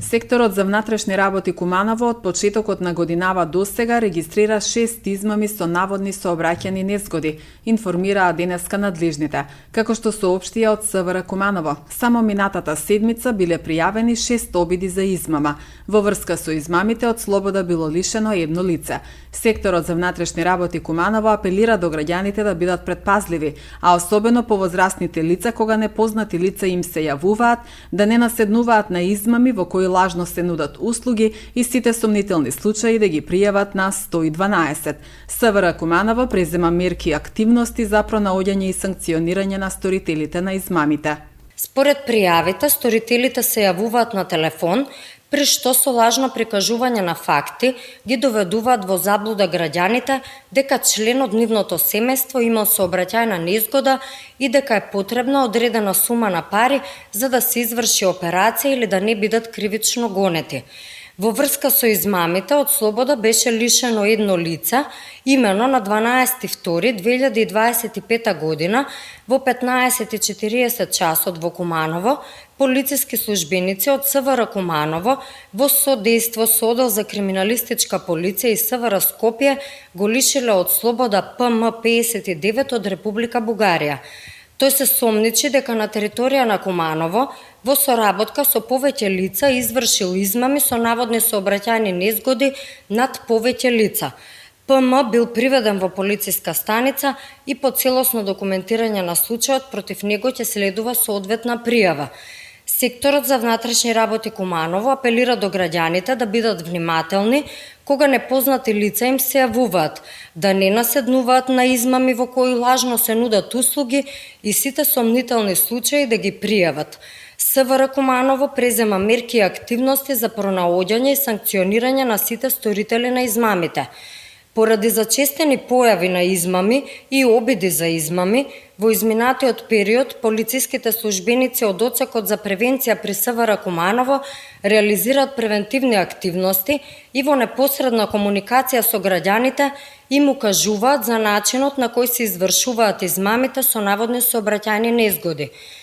Секторот за внатрешни работи Куманово од почетокот на годинава досега регистрира 6 измами со наводни сообраќајни незгоди, информираа денеска надлежните. Како што соопштија од СВР Куманово, само минатата седмица биле пријавени 6 обиди за измама. Во врска со измамите од слобода било лишено едно лице. Секторот за внатрешни работи Куманово апелира до граѓаните да бидат предпазливи, а особено по возрастните лица кога непознати лица им се јавуваат, да не наседнуваат на измами во кои лажно се нудат услуги и сите сомнителни случаи да ги пријават на 112. СВР Куманово презема мерки и активности за пронаоѓање и санкционирање на сторителите на измамите. Според пријавите, сторителите се јавуваат на телефон, при што со лажно прикажување на факти ги доведуваат во заблуда граѓаните дека член од нивното семејство имал сообраќајна незгода и дека е потребна одредена сума на пари за да се изврши операција или да не бидат кривично гонети. Во врска со измамите, од слобода беше лишено едно лице, имено на 12.2.2025 година во 15:40 часот во Куманово, полициски службеници од СВР Куманово во содејство со Оддел за криминалистичка полиција и СВР Скопје го лишиле од слобода ПМ 59 од Република Бугарија. Тој се сомничи дека на територија на Куманово во соработка со повеќе лица извршил измами со наводни сообраќајни незгоди над повеќе лица. ПМ бил приведен во полициска станица и по целосно документирање на случајот против него ќе следува соодветна пријава. Секторот за внатрешни работи Куманово апелира до граѓаните да бидат внимателни кога непознати лица им се јавуваат, да не наседнуваат на измами во кои лажно се нудат услуги и сите сомнителни случаи да ги пријават. СВР Куманово презема мерки и активности за пронаоѓање и санкционирање на сите сторители на измамите. Поради зачестени појави на измами и обиди за измами, во изминатиот период полициските службеници од Одсекот за превенција при СВР Куманово реализираат превентивни активности и во непосредна комуникација со граѓаните им укажуваат за начинот на кој се извршуваат измамите со наводни сообраќајни незгоди.